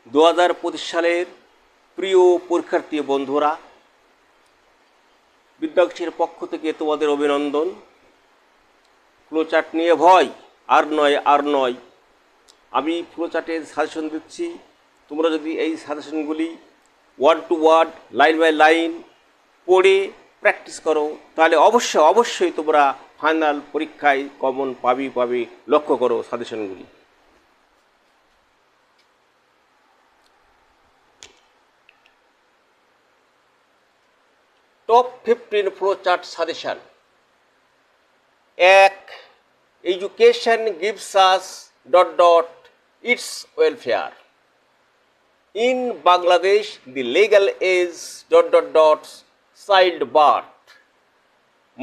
2025 সালের প্রিয় পরীক্ষার্থী বন্ধুরা, বিদ্যাকোষের পক্ষ থেকে তোমাদের অভিনন্দন। ফ্লোচার্ট নিয়ে ভয় আর নয়। আমি ফ্লোচার্টের সাজেশন দিচ্ছি। তোমরা যদি এই সাজেশনগুলি word to word, line by line পড়ে প্র্যাকটিস করো, তাহলে অবশ্যই তোমরা ফাইনাল পরীক্ষায় কমন পাবে। লক্ষ্য করো সাজেশনগুলি। Top 15 flowchart suggestion. 1. Education gives us ... its welfare. In Bangladesh, the legal age ... childbirth.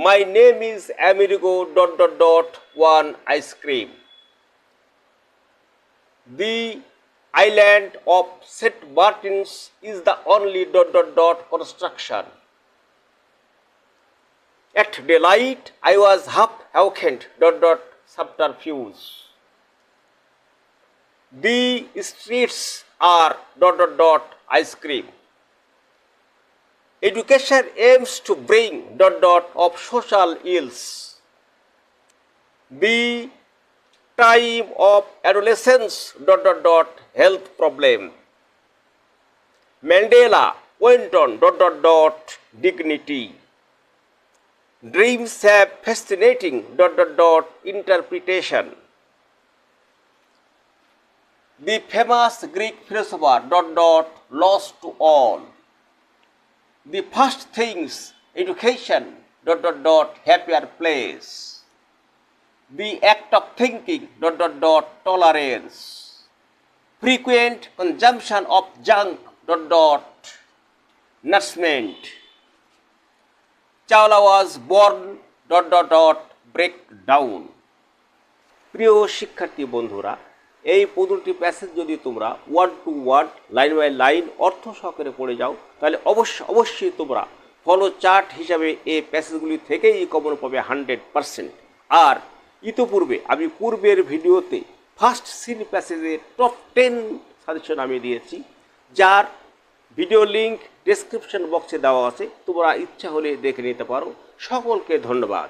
My name is Amerigo ... one ice cream. The island of St. Martin's is the only ... construction. At daylight, I was half awakened ... subterfuge. The streets are ... ice cream. Education aims to bring ... of social ills. The time of adolescence ... health problem. Mandela went on ... dignity. Dreams have fascinating ... interpretation. The famous Greek philosopher ... lost to all. The first things education ... happier place. The act of thinking ... tolerance. Frequent consumption of junk ... nourishment. Chawla was born ... breakdown. প্রিয় শিক্ষার্থী বন্ধুরা, এই 15টি passage যদি তোমরা word to word, line by line অর্থ সহকারে পড়ে যাও, তাহলে অবশ্যই তোমরা ফলো চার্ট হিসাবে এই প্যাসেজগুলি থেকেই কমন পাবে 100%। আর ইতোপূর্বে আমি পূর্বের ভিডিওতে ফার্স্ট সিন প্যাসেজের টপ 10 সাজেশন আমি দিয়েছি, যার ভিডিও লিঙ্ক ডেসক্রিপশন বক্সে দেওয়া আছে। তোমরা ইচ্ছা হলে দেখে নিতে পারো। সকলকে ধন্যবাদ।